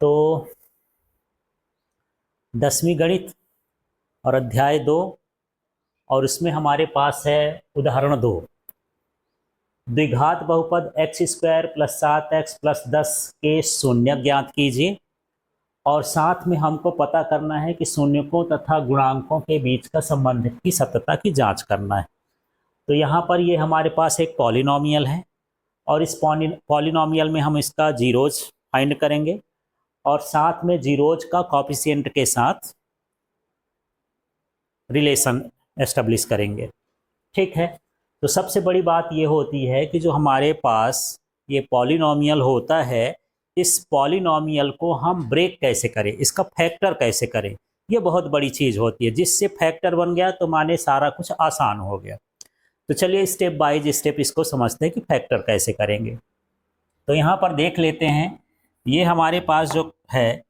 तो 10वीं गणित और अध्याय 2, और इसमें हमारे पास है उदाहरण 2। द्विघात बहुपद x² + 7x + 10 के शून्य ज्ञात कीजिए, और साथ में हमको पता करना है कि शून्यकों तथा गुणांकों के बीच का संबंध की सत्यता की जांच करना है। तो यहाँ पर ये हमारे पास एक पॉलिनोमियल है, और इस पॉलिनोमियल में हम इसका जीरोज फाइंड करेंगे और साथ में जीरोज का कॉफिशिएंट के साथ रिलेशन एस्टेब्लिश करेंगे। ठीक है, तो सबसे बड़ी बात ये होती है कि जो हमारे पास ये पॉलिनोमियल होता है, इस पॉलिनोमियल को हम ब्रेक कैसे करें, इसका फैक्टर कैसे करें, ये बहुत बड़ी चीज़ होती है। जिससे फैक्टर बन गया तो माने सारा कुछ आसान हो गया। तो चलिए स्टेप बाय स्टेप इसको समझते हैं कि फैक्टर कैसे करेंगे। तो यहाँ पर देख लेते हैं, ये हमारे पास जो है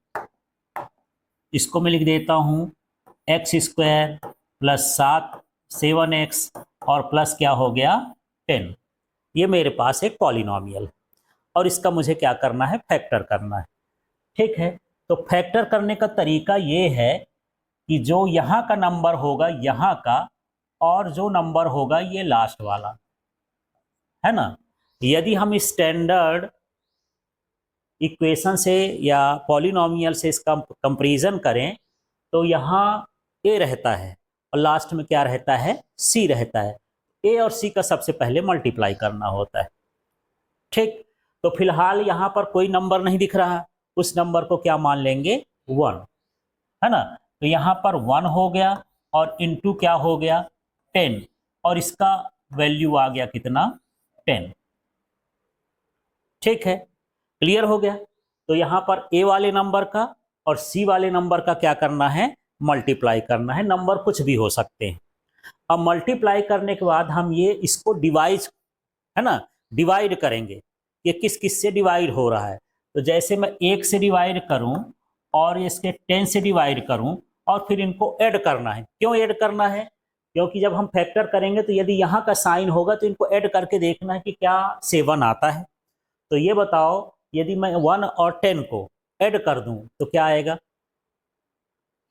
इसको मैं लिख देता हूँ x² + 7x और प्लस क्या हो गया 10। ये मेरे पास एक पॉलिनोमियल है और इसका मुझे क्या करना है, फैक्टर करना है। ठीक है, तो फैक्टर करने का तरीका ये है कि जो यहाँ का नंबर होगा यहाँ का, और जो नंबर होगा ये लास्ट वाला, है ना। यदि हम स्टैंडर्ड इक्वेशन से या पॉलिनोमियल से इसका कंपैरिजन करें तो यहाँ a रहता है और लास्ट में क्या रहता है, c रहता है। a और c का सबसे पहले मल्टीप्लाई करना होता है। ठीक, तो फिलहाल यहाँ पर कोई नंबर नहीं दिख रहा, उस नंबर को क्या मान लेंगे 1, है ना। तो यहाँ पर 1 हो गया और इनटू क्या हो गया 10, और इसका वैल्यू आ गया कितना 10। ठीक है, क्लियर हो गया। तो यहाँ पर a वाले नंबर का और c वाले नंबर का क्या करना है, मल्टीप्लाई करना है। नंबर कुछ भी हो सकते हैं। अब मल्टीप्लाई करने के बाद हम ये इसको डिवाइड, है ना, डिवाइड करेंगे कि किस किस से डिवाइड हो रहा है। तो जैसे मैं 1 से डिवाइड करूं और इसके 10 से डिवाइड करूं और फिर इनको ऐड करना है। क्यों ऐड करना है, क्योंकि जब हम फैक्टर करेंगे तो यदि यहाँ का साइन होगा तो इनको ऐड करके देखना है कि क्या 7 आता है। तो ये बताओ, यदि मैं 1 और 10 को ऐड कर दूं तो क्या आएगा,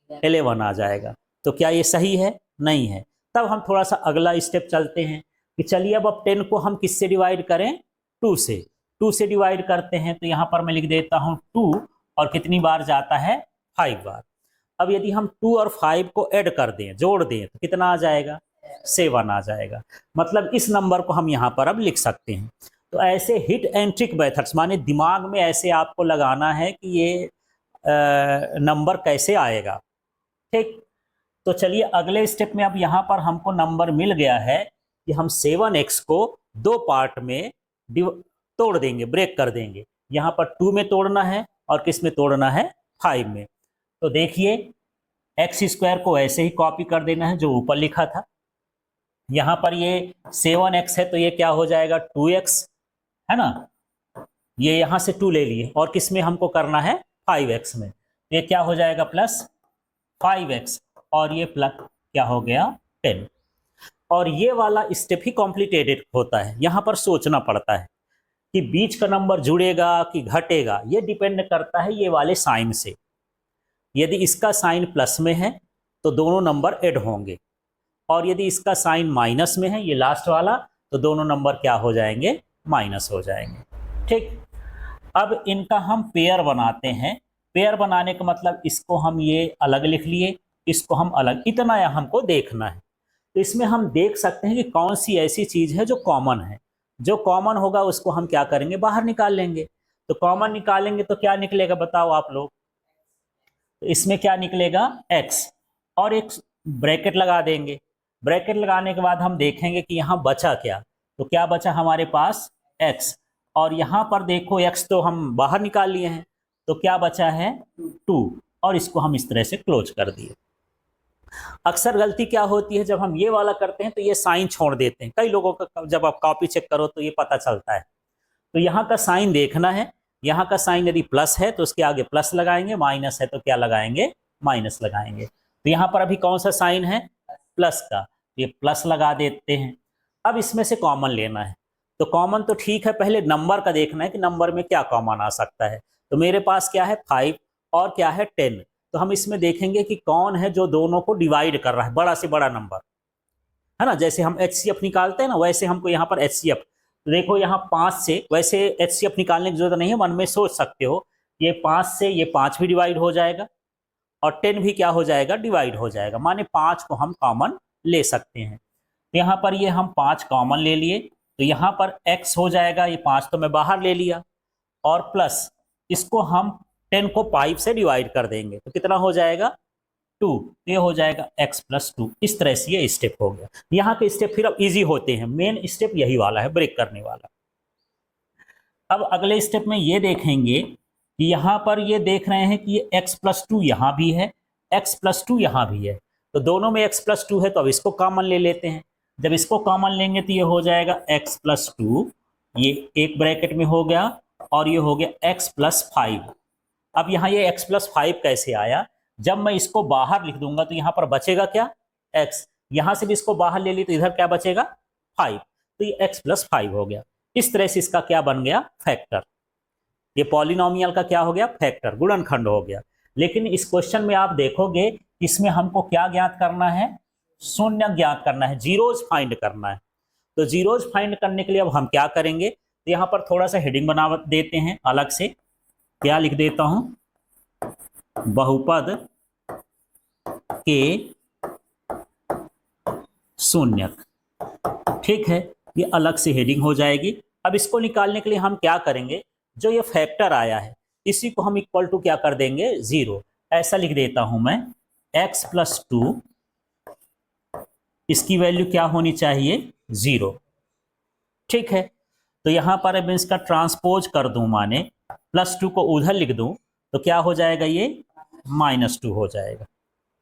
11 आ जाएगा। तो क्या ये सही है, नहीं है। तब हम थोड़ा सा अगला स्टेप चलते हैं कि चलिए अब 10 को हम किससे डिवाइड करें, 2 से। 2 से डिवाइड करते हैं तो यहाँ पर मैं लिख देता हूँ 2, और कितनी बार जाता है 5 बार। अब यदि हम 2 और 5 को ऐड कर दें, जोड़ दें, तो कितना आ जाएगा 7 आ जाएगा। मतलब इस नंबर को हम यहाँ पर अब लिख सकते हैं। तो ऐसे हिट एंड ट्रिक मेथड्स, माने दिमाग में ऐसे आपको लगाना है कि ये नंबर कैसे आएगा। ठीक, तो चलिए अगले स्टेप में, अब यहाँ पर हमको नंबर मिल गया है कि हम 7x को 2 पार्ट में तोड़ देंगे, ब्रेक कर देंगे। यहाँ पर 2 में तोड़ना है और किस में तोड़ना है, 5 में। तो देखिए x² को ऐसे ही कॉपी कर देना है जो ऊपर लिखा था। यहाँ पर ये 7x है तो ये क्या हो जाएगा 2x, है ना। ये यहाँ से 2 ले लिए और किस में हमको करना है 5x में। ये क्या हो जाएगा प्लस 5x, और ये प्लस क्या हो गया 10। और ये वाला स्टेप ही कॉम्प्लिकेटेड होता है। यहाँ पर सोचना पड़ता है कि बीच का नंबर जुड़ेगा कि घटेगा, ये डिपेंड करता है ये वाले साइन से। यदि इसका साइन प्लस में है तो दोनों नंबर ऐड होंगे, और यदि इसका साइन माइनस में है, ये लास्ट वाला, तो दोनों नंबर क्या हो जाएंगे, माइनस हो जाएंगे। ठीक, अब इनका हम पेयर बनाते हैं। पेयर बनाने का मतलब इसको हम ये अलग लिख लिए, इसको हम अलग, इतना हमको देखना है। तो इसमें हम देख सकते हैं कि कौन सी ऐसी चीज है जो कॉमन है। जो कॉमन होगा उसको हम क्या करेंगे, बाहर निकाल लेंगे। तो कॉमन निकालेंगे तो क्या निकलेगा बताओ आप लोग, तो इसमें क्या निकलेगा x, और एक ब्रैकेट लगा देंगे। ब्रैकेट लगाने के बाद हम देखेंगे कि यहाँ बचा क्या। तो क्या बचा हमारे पास x, और यहाँ पर देखो x तो हम बाहर निकाल लिए हैं, तो क्या बचा है 2, और इसको हम इस तरह से क्लोज कर दिए। अक्सर गलती क्या होती है, जब हम ये वाला करते हैं तो ये साइन छोड़ देते हैं। कई लोगों का जब आप कॉपी चेक करो तो ये पता चलता है। तो यहाँ का साइन देखना है, यहाँ का साइन यदि प्लस है तो उसके आगे प्लस लगाएंगे, माइनस है तो क्या लगाएंगे, माइनस लगाएंगे। तो यहाँ पर अभी कौन सा साइन है, प्लस का, ये प्लस लगा देते हैं। अब इसमें से कॉमन लेना है। तो कॉमन तो ठीक है, पहले नंबर का देखना है कि नंबर में क्या कॉमन आ सकता है। तो मेरे पास क्या है 5 और क्या है 10। तो हम इसमें देखेंगे कि कौन है जो दोनों को डिवाइड कर रहा है, बड़ा से बड़ा नंबर, है ना। जैसे हम HCF निकालते हैं ना, वैसे हमको यहाँ पर HCF, तो देखो यहाँ 5 से, वैसे HCF निकालने की जरूरत नहीं है, मन में सोच सकते हो ये 5 से ये 5 भी डिवाइड हो जाएगा और 10 भी क्या हो जाएगा, डिवाइड हो जाएगा, माने 5 को हम कॉमन ले सकते हैं। तो यहाँ पर ये हम 5 कॉमन ले लिए, तो यहाँ पर x हो जाएगा, ये 5 तो मैं बाहर ले लिया, और प्लस इसको हम 10 को 5 से डिवाइड कर देंगे तो कितना हो जाएगा 2, ये हो जाएगा x प्लस 2। इस तरह से ये स्टेप हो गया। यहाँ के स्टेप फिर अब इजी होते हैं, मेन स्टेप यही वाला है, ब्रेक करने वाला। अब अगले स्टेप में ये देखेंगे कि यहाँ पर ये देख रहे हैं कि ये x प्लस 2 यहाँ भी है, x प्लस 2 यहाँ भी है, तो दोनों में x प्लस 2 है, तो अब इसको कॉमन ले लेते हैं। जब इसको कॉमन लेंगे तो ये हो जाएगा x प्लस 2, ये एक ब्रैकेट में हो गया, और ये हो गया x प्लस 5। अब यहाँ ये x प्लस 5 कैसे आया, जब मैं इसको बाहर लिख दूंगा तो यहाँ पर बचेगा क्या, x, यहाँ से भी इसको बाहर ले ली तो इधर क्या बचेगा 5, तो ये x प्लस 5 हो गया। इस तरह से इसका क्या बन गया, फैक्टर। ये पॉलिनोमियल का क्या हो गया, फैक्टर, गुणनखंड हो गया। लेकिन इस क्वेश्चन में आप देखोगे इसमें हमको क्या ज्ञात करना है, शून्य ज्ञात करना है, जीरोज फाइंड करना है। तो जीरोज फाइंड करने के लिए अब हम क्या करेंगे, तो यहाँ पर थोड़ा सा हेडिंग बना देते हैं अलग से, क्या लिख देता हूं, बहुपद के शून्यक, ठीक है, ये अलग से हेडिंग हो जाएगी। अब इसको निकालने के लिए हम क्या करेंगे, जो ये फैक्टर आया है इसी को हम इक्वल टू क्या कर देंगे 0, ऐसा लिख देता हूं मैं, x प्लस 2, इसकी वैल्यू क्या होनी चाहिए 0, ठीक है। तो यहां पर अब इसका ट्रांसपोज कर दूं, माने प्लस 2 को उधर लिख दूं तो क्या हो जाएगा, ये -2 हो जाएगा,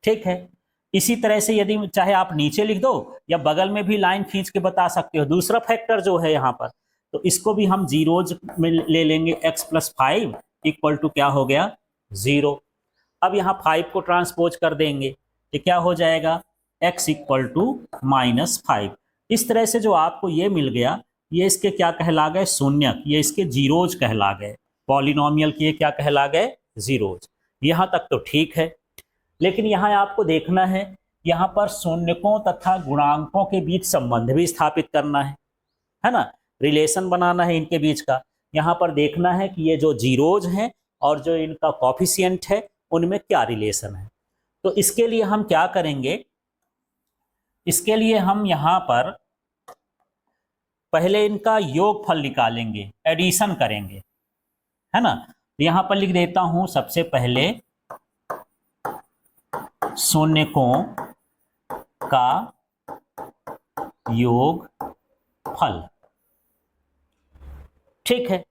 ठीक है। इसी तरह से यदि चाहे आप नीचे लिख दो या बगल में भी लाइन खींच के बता सकते हो। दूसरा फैक्टर जो है यहाँ पर, तो इसको भी हम जीरोज में ले लेंगे, x प्लस 5 इक्वल टू क्या हो गया 0। अब यहाँ 5 को ट्रांसपोज कर देंगे तो क्या हो जाएगा x इक्वल टू -5। इस तरह से जो आपको ये मिल गया, ये इसके क्या कहला गए, शून्यक, ये इसके जीरोज कहला गए, पॉलिनोमियल के क्या कहला गए, जीरोज। यहाँ तक तो ठीक है, लेकिन यहाँ आपको देखना है, यहाँ पर शून्यकों तथा गुणांकों के बीच संबंध भी स्थापित करना है ना, रिलेशन बनाना है इनके बीच का। यहाँ पर देखना है कि ये जो जीरोज हैं और जो इनका कॉफिशिएंट है उनमें क्या रिलेशन है। तो इसके लिए हम क्या करेंगे, इसके लिए हम यहाँ पर पहले इनका योगफल निकालेंगे, एडिशन करेंगे, है ना। यहाँ पर लिख देता हूं सबसे पहले शून्यकों का योगफल, ठीक है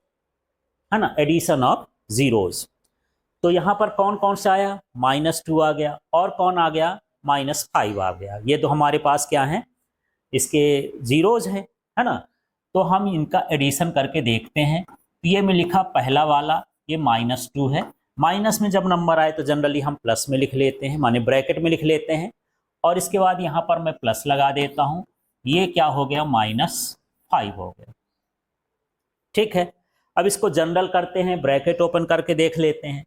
ना, एडिशन ऑफ जीरोज। तो यहां पर कौन कौन सा आया, -2 आ गया, और कौन आ गया -5 आ गया। ये तो हमारे पास क्या है, इसके जीरोज है ना। तो हम इनका एडिशन करके देखते हैं। ये में लिखा पहला वाला ये -2 है, माइनस में जब नंबर आए तो जनरली हम प्लस में लिख लेते हैं, माने ब्रैकेट में लिख लेते हैं, और इसके बाद यहाँ पर मैं प्लस लगा देता हूँ, ये क्या हो गया -5 हो गया, ठीक है। अब इसको जनरल करते हैं, ब्रैकेट ओपन करके देख लेते हैं।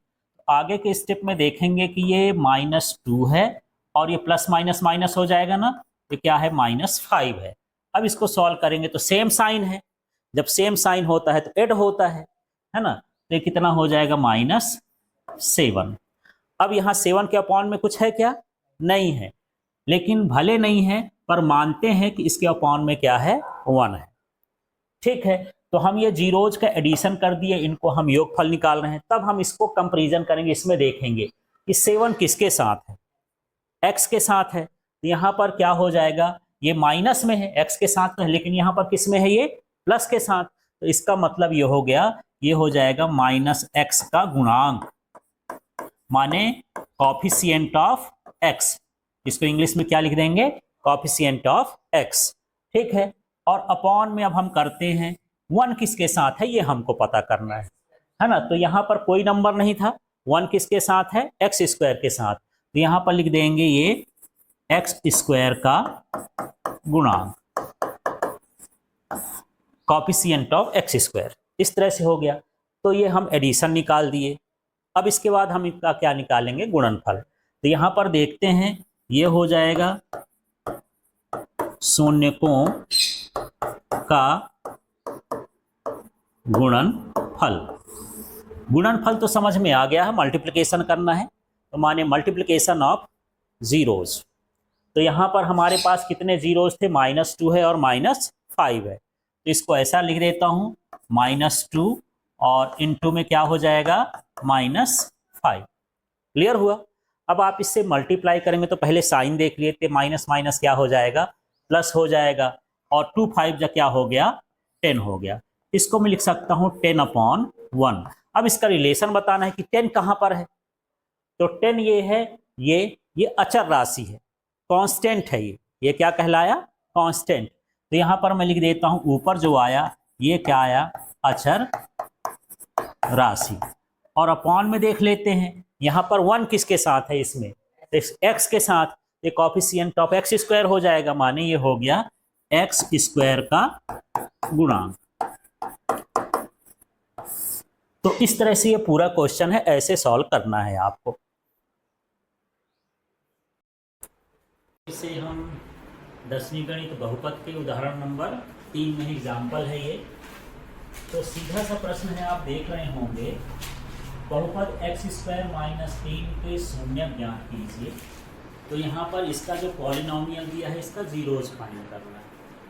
आगे के स्टेप में देखेंगे कि ये -2 है और ये प्लस माइनस माइनस हो जाएगा ना, ये क्या है -5 है। अब इसको सॉल्व करेंगे तो सेम साइन है, जब सेम साइन होता है तो ऐड होता है ना। तो ये कितना हो जाएगा -7। अब यहाँ 7 के अपॉन में कुछ है क्या, नहीं है, लेकिन भले नहीं है पर मानते हैं कि इसके अपॉन में क्या है 1 है, ठीक है। तो हम ये जीरोज का एडिशन कर दिए, इनको हम योगफल निकाल रहे हैं। तब हम इसको कंपैरिजन करेंगे, इसमें देखेंगे कि 7 किसके साथ है, x के साथ है। तो यहाँ पर क्या हो जाएगा, ये माइनस में है, x के साथ है, लेकिन यहाँ पर किस में है, ये प्लस के साथ। तो इसका मतलब ये हो गया, ये हो जाएगा -x का गुणांक, माने कॉफिशिएंट ऑफ x। इसको इंग्लिश में क्या लिख देंगे, कॉफिशिएंट ऑफ x, ठीक है। और अपॉन में अब हम करते हैं 1 किसके साथ है, ये हमको पता करना है ना। तो यहाँ पर कोई नंबर नहीं था, 1 किसके साथ है, x² के साथ। तो यहाँ पर लिख देंगे ये x² का गुणांक, कॉफिशिएंट ऑफ x²। इस तरह से हो गया। तो ये हम एडिशन निकाल दिए। अब इसके बाद हम इसका क्या निकालेंगे, गुणनफल। तो यहाँ पर देखते हैं, ये हो जाएगा शून्यकों का गुणनफल। गुणनफल तो समझ में आ गया है, मल्टीप्लिकेशन करना है, तो माने मल्टीप्लिकेशन ऑफ जीरोज। तो यहाँ पर हमारे पास कितने जीरोज थे, -2 है और -5 है, तो इसको ऐसा लिख देता हूँ, -2 और इनटू में क्या हो जाएगा, -5। क्लियर हुआ। अब आप इससे मल्टीप्लाई करेंगे तो पहले साइन देख लिए थे, माइनस माइनस क्या हो जाएगा, प्लस हो जाएगा, और 2 5 जा क्या हो गया, 10 हो गया। इसको मैं लिख सकता हूँ 10/1। अब इसका रिलेशन बताना है कि 10 कहाँ पर है, तो 10 ये है, ये अचर राशि है, कांस्टेंट है, ये क्या कहलाया, कांस्टेंट। तो यहाँ पर मैं लिख देता हूँ, ऊपर जो आया ये क्या आया, अचर राशि। और अपॉन में देख लेते हैं, यहाँ पर 1 किसके साथ है, इसमें x के साथ, ये कोफिशिएंट ऑफ x स्क्वायर हो जाएगा, माने ये हो गया x स्क्वायर का गुणांक। तो इस तरह से ये पूरा क्वेश्चन है, ऐसे सॉल्व करना है आपको। इसे हम 10वीं गणित बहुपद के उदाहरण नंबर 3 में एग्जाम्पल है ये। तो सीधा सा प्रश्न है, आप देख रहे होंगे, बहुपद x² - 3 के शून्य ज्ञात कीजिए। तो यहाँ पर इसका जो पॉलिनोमियल दिया है, इसका जीरोज फाइंड करना है,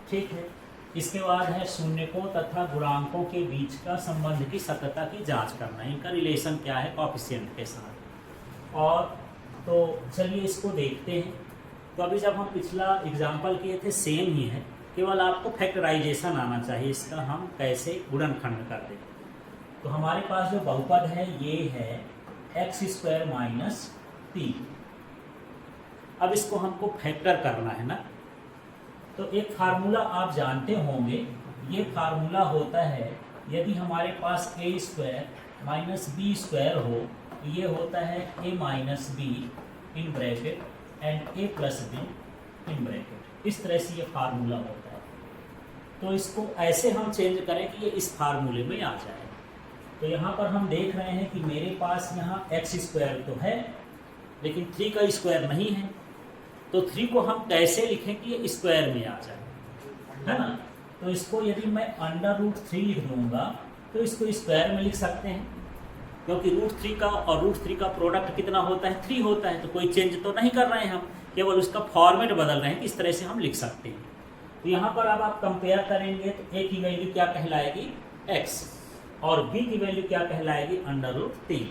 ठीक है। इसके बाद है शून्यकों तथा गुणांकों के बीच का संबंध की सत्यता की जांच करना है, इनका रिलेशन क्या है कोफिशिएंट के साथ। और तो चलिए इसको देखते हैं। तो अभी जब हम पिछला एग्जाम्पल किए थे, सेम ही है, केवल आपको फैक्टराइजेशन आना चाहिए, इसका हम कैसे गुणनखंड कर दें। तो हमारे पास जो बहुपद है ये है x² - 3। अब इसको हमको फैक्टर करना है ना, तो एक फार्मूला आप जानते होंगे, ये फार्मूला होता है, यदि हमारे पास a² - b² हो, तो ये होता है a - b in bracket and a + b in bracket. इस तरह से ये फार्मूला होता है। तो इसको ऐसे हम चेंज करें कि ये इस फार्मूले में आ जाए। तो यहाँ पर हम देख रहे हैं कि मेरे पास यहाँ x² तो है, लेकिन 3 का स्क्वायर नहीं है। तो 3 को हम कैसे लिखें कि ये स्क्वायर में आ जाए, है ना। तो इसको यदि मैं √3 लिख दूंगा तो इसको स्क्वायर में लिख सकते हैं, क्योंकि √3 का और √3 का प्रोडक्ट कितना होता है, 3 होता है। तो कोई चेंज तो नहीं कर रहे हैं हम, केवल उसका फॉर्मेट बदल रहे हैं कि इस तरह से हम लिख सकते हैं। तो यहाँ पर अब आप कंपेयर करेंगे तो a की वैल्यू क्या कहलाएगी, x, और b की वैल्यू क्या कहलाएगी, √3।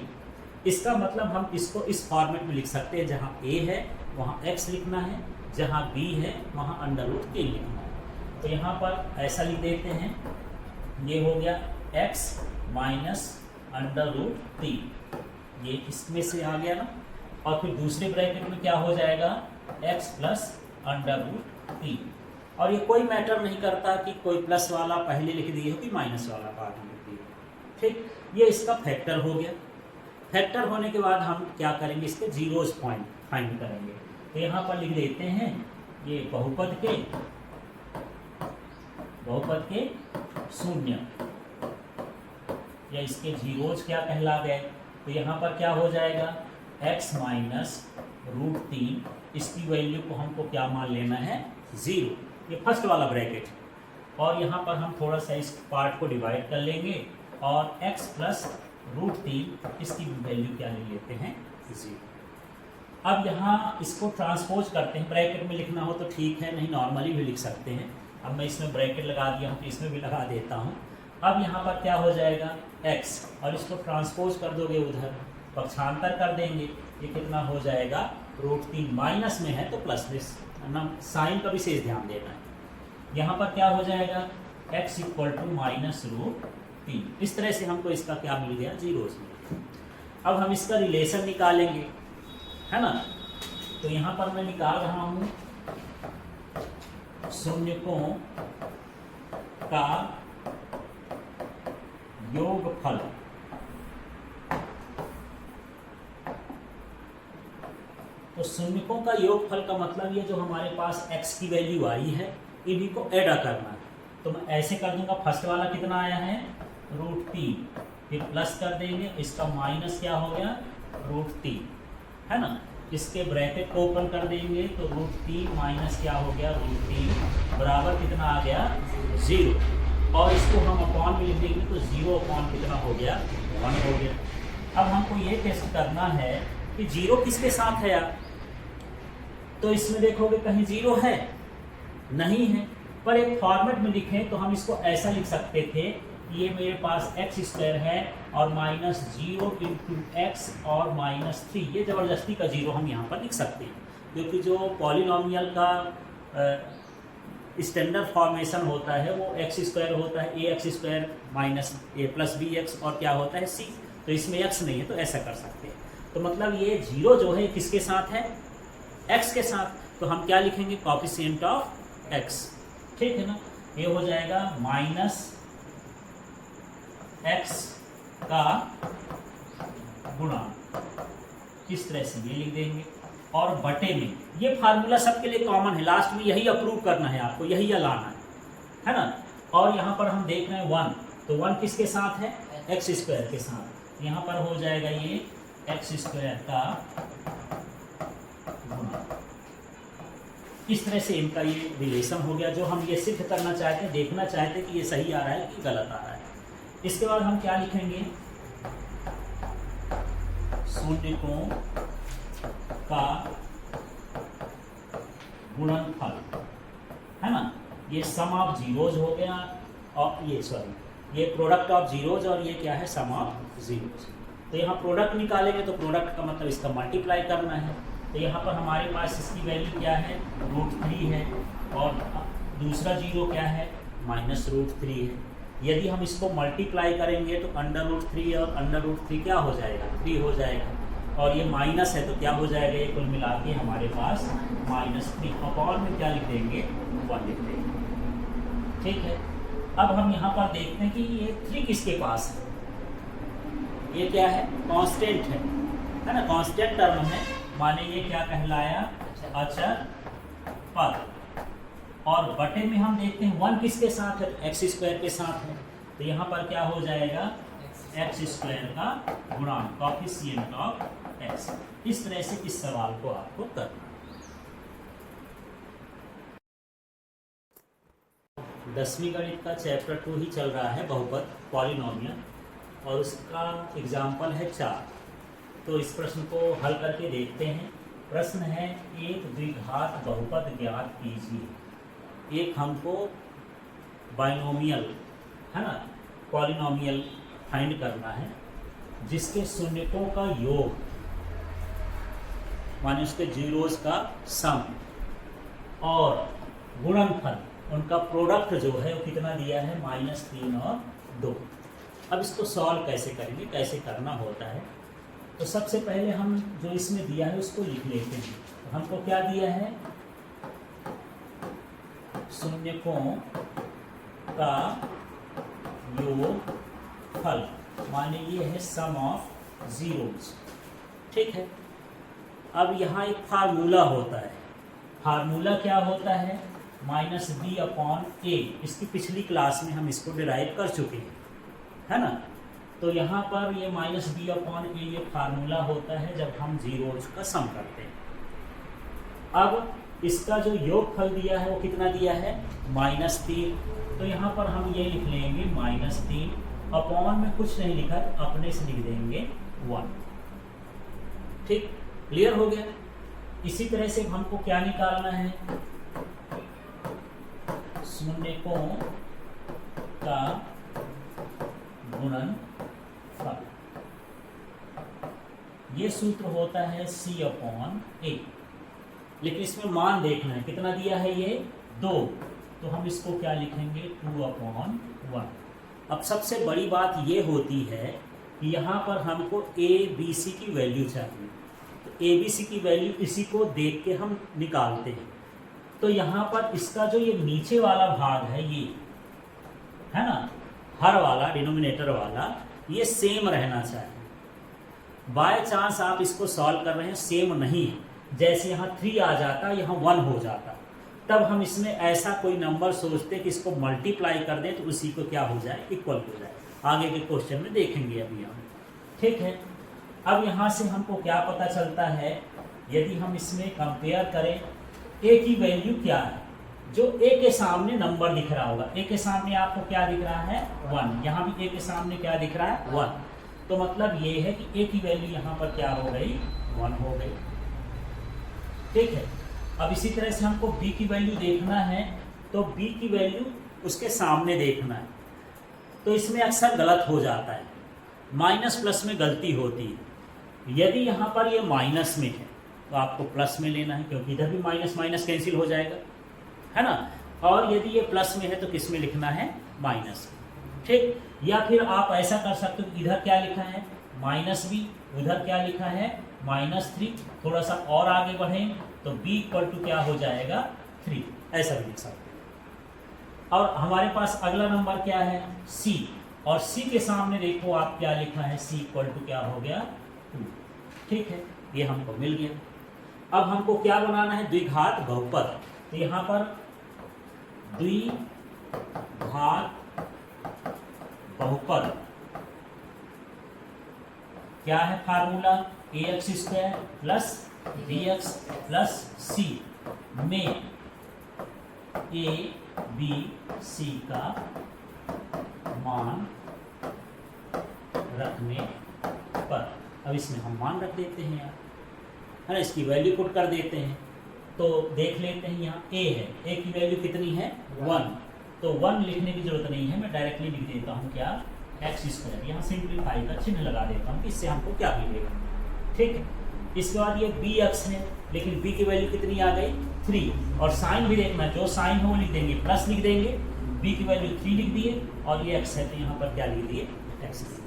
इसका मतलब हम इसको इस फॉर्मेट में लिख सकते हैं, जहाँ a है वहाँ x लिखना है, जहाँ b है वहाँ √3 लिखना है। तो यहाँ पर ऐसा लिख देते हैं, ये हो गया x - √3, ये इसमें से आ गया ना। और फिर दूसरे ब्रैकेट में क्या हो जाएगा, x + √3। और ये कोई मैटर नहीं करता कि कोई प्लस वाला पहले लिख दिए हो कि माइनस वाला बाद में लिख दिए, ठीक। ये इसका फैक्टर हो गया। फैक्टर होने के बाद हम क्या करेंगे, इसके जीरोज पॉइंट फाइंड करेंगे। तो यहाँ पर लिख देते हैं, ये बहुपद के शून्य या इसके जीरोज क्या कहला गए। तो यहाँ पर क्या हो जाएगा, x - √3, इसकी वैल्यू को हमको क्या मान लेना है, 0, ये फर्स्ट वाला ब्रैकेट। और यहाँ पर हम थोड़ा सा इस पार्ट को डिवाइड कर लेंगे, और x + √3 इसकी वैल्यू क्या ले लेते हैं, 0। अब यहाँ इसको ट्रांसपोज करते हैं, ब्रैकेट में लिखना हो तो ठीक है, नहीं नॉर्मली भी लिख सकते हैं। अब मैं इसमें ब्रैकेट लगा दिया हूँ तो इसमें भी लगा देता हूँ। अब यहाँ पर क्या हो जाएगा, x, और इसको ट्रांसपोज कर दोगे उधर, पक्षांतर कर देंगे, ये कितना हो जाएगा, √3। माइनस में है तो प्लस में साइन का विशेष ध्यान देना है। यहाँ पर क्या हो जाएगा, x = -√3। इस तरह से हमको इसका क्या मिल गया, जीरोज मिल गया। अब हम इसका रिलेशन निकालेंगे, है ना। तो यहाँ पर मैं निकाल रहा हूँ शून्यकों का योगफल। तो शून्यकों का योगफल का मतलब ये जो हमारे पास x की वैल्यू आई है, इन्हीं को ऐड करना है। तो मैं ऐसे कर दूंगा, फर्स्ट वाला कितना आया है, √3, फिर प्लस कर देंगे, इसका माइनस क्या हो गया √3, है ना। इसके ब्रैकेट को ओपन कर देंगे तो √3 माइनस क्या हो गया √3 बराबर कितना आ गया 0, और इसको हम अपॉन में लिख देंगे तो 0 अपॉन कितना हो गया 1 हो गया। अब हमको ये टेस्ट करना है कि 0 किसके साथ है यार, तो इसमें देखोगे कहीं 0 है नहीं है, पर एक फॉर्मेट में लिखें तो हम इसको ऐसा लिख सकते थे कि ये मेरे पास x² है और -0 × x और -3, ये ज़बरदस्ती का 0 हम यहाँ पर लिख सकते हैं, क्योंकि जो पॉलिनॉमियल का स्टैंडर्ड फॉर्मेशन होता है वो x² होता है, ax² - a + bx और क्या होता है c, तो इसमें x नहीं है तो ऐसा कर सकते हैं। तो मतलब ये 0 जो है किसके साथ है x के साथ, तो हम क्या लिखेंगे कोएफिशिएंट ऑफ x, ठीक है ना। ये हो जाएगा -x का गुणा, इस तरह से ये लिख देंगे, और बटे में ये फार्मूला सबके लिए कॉमन है, लास्ट में यही अप्रूव करना है आपको, यही लाना है ना। और यहाँ पर हम देख रहे हैं 1, तो 1 किसके साथ है x² के साथ, यहाँ पर हो जाएगा ये x² का गुणा। इस तरह से इनका ये रिलेशन हो गया, जो हम ये सिद्ध करना चाहते हैं, देखना चाहते हैं कि ये सही आ रहा है कि गलत आ रहा है। इसके बाद हम क्या लिखेंगे शून्यकों का गुणनफल, है ना। ये सम ऑफ जीरोज हो गया, और ये प्रोडक्ट ऑफ जीरोज, और ये क्या है सम ऑफ जीरोज। तो यहाँ प्रोडक्ट निकालेंगे तो प्रोडक्ट का मतलब इसका मल्टीप्लाई करना है, तो यहाँ पर हमारे पास इसकी वैल्यू क्या है √3 है, और दूसरा 0 क्या है -√3 है। यदि हम इसको मल्टीप्लाई करेंगे तो √3 और √3 क्या हो जाएगा 3 हो जाएगा, और ये माइनस है तो क्या हो जाएगा, ये कुल मिला के हमारे पास -3, अपॉन में क्या लिख देंगे 1 लिख देंगे, ठीक है। अब हम यहाँ पर देखते हैं कि ये 3 किसके पास है, ये क्या है कांस्टेंट है ना, कांस्टेंट टर्म है, माने ये क्या कहलाया अचर पद। और बटे में हम देखते हैं 1 किसके साथ है x² के साथ है, तो यहाँ पर क्या हो जाएगा x² का गुणांक कोएफिशिएंट ऑफ x। इस तरह से इस सवाल को आपको करना। 10वीं गणित का चैप्टर 2 ही चल रहा है, बहुपद पॉलिनोमियल, और उसका एग्जाम्पल है 4। तो इस प्रश्न को हल करके देखते हैं। प्रश्न है एक द्विघात बहुपद ज्ञात कीजिए। एक हमको बाइनोमियल है ना पॉलिनोमियल फाइंड करना है जिसके शून्यकों का योग माने उसके जीरोस का सम और गुणनफल उनका प्रोडक्ट जो है वो कितना दिया है -3 और 2। अब इसको सॉल्व कैसे करेंगे, कैसे करना होता है। तो सबसे पहले हम जो इसमें दिया है उसको लिख लेते हैं। तो हमको क्या दिया है, शून्यकों का योगफल माने ये है सम ऑफ जीरोस, ठीक है। अब यहाँ एक फार्मूला होता है, फार्मूला क्या होता है -b/a। इसकी पिछली क्लास में हम इसको डिराइव कर चुके हैं, है ना। तो यहाँ पर ये -b/a ये फार्मूला होता है जब हम जीरोज का सम करते हैं। अब इसका जो योगफल दिया है वो कितना दिया है -3। तो यहाँ पर हम ये लिख लेंगे -3 अपॉन में कुछ नहीं लिखा, अपने से लिख देंगे 1। ठीक, क्लियर हो गया। इसी तरह से हमको क्या निकालना है, शून्यकों का गुणनफल। ये सूत्र होता है c/a, लेकिन इसमें मान देखना है कितना दिया है ये 2, तो हम इसको क्या लिखेंगे 2/1। अब सबसे बड़ी बात ये होती है कि यहाँ पर हमको a b c की वैल्यू चाहिए। तो a b c की वैल्यू इसी को देख के हम निकालते हैं। तो यहाँ पर इसका जो ये नीचे वाला भाग है ये है ना, हर वाला डिनोमिनेटर वाला ये सेम रहना चाहिए। बाय चांस आप इसको सॉल्व कर रहे हैं सेम नहीं है, जैसे यहाँ 3 आ जाता यहाँ 1 हो जाता, तब हम इसमें ऐसा कोई नंबर सोचते कि इसको मल्टीप्लाई कर दें तो उसी को क्या हो जाए इक्वल हो जाए। आगे के क्वेश्चन में देखेंगे अभी हम। ठीक है, अब यहाँ से हमको क्या पता चलता है, यदि हम इसमें कंपेयर करें ए की वैल्यू क्या है, जो ए के सामने नंबर दिख रहा होगा, ए के सामने आपको क्या दिख रहा है 1, यहाँ भी ए के सामने क्या दिख रहा है 1, तो मतलब ये है कि ए की वैल्यू यहाँ पर क्या हो गई 1 हो गई। ठीक है, अब इसी तरह से हमको बी की वैल्यू देखना है, तो बी की वैल्यू उसके सामने देखना है, तो इसमें अक्सर गलत हो जाता है, माइनस प्लस में गलती होती है। यदि यहाँ पर ये माइनस में है तो आपको प्लस में लेना है, क्योंकि इधर भी माइनस माइनस कैंसिल हो जाएगा, है ना। और यदि ये प्लस में है तो किस में लिखना है माइनस में। ठीक, या फिर आप ऐसा कर सकते हो, इधर क्या लिखा है -b, उधर क्या लिखा है -3, थोड़ा सा और आगे बढ़ें तो b इक्वल टू क्या हो जाएगा 3, ऐसा भी लिख सकते हैं। और हमारे पास अगला नंबर क्या है c, और c के सामने देखो आप क्या लिखा है, c इक्वल टू क्या हो गया 2। ठीक है, ये हमको मिल गया। अब हमको क्या बनाना है द्विघात बहुपद, तो यहाँ पर द्विघात बहुपद क्या है formula, ax² plus bx plus c में a b c का मान रखने पर, अब इसमें हम मान रख देते हैं यार, है ना, इसकी वैल्यू पुट कर देते हैं। तो देख लेते हैं, यहाँ a है, a की वैल्यू कितनी है 1, तो 1 लिखने की जरूरत नहीं है, मैं डायरेक्टली लिख देता हूँ क्या x², यहाँ सिंप्लीफाई का चिन्ह लगा देता हूँ कि इससे हमको क्या मिलेगा। ठीक है, इसके बाद ये bx है, लेकिन b की वैल्यू कितनी आ गई 3, और साइन भी देखना, जो साइन हो वो लिख देंगे, प्लस लिख देंगे, b की वैल्यू 3 लिख दिए, और ये x है तो यहाँ पर क्या लिख दिए x लिख दिए।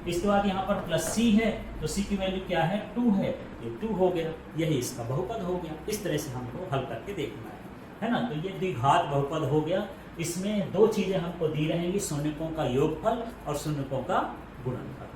इसके बाद यहाँ पर प्लस c है, तो c की वैल्यू क्या है 2 है, ये 2 हो गया, यही इसका बहुपद हो गया। इस तरह से हमको हल करके देखना है ना। तो ये द्विघात बहुपद हो गया। इसमें दो चीज़ें हमको दी रहेंगी, शून्यकों का योगफल और शून्यकों का गुणनफल।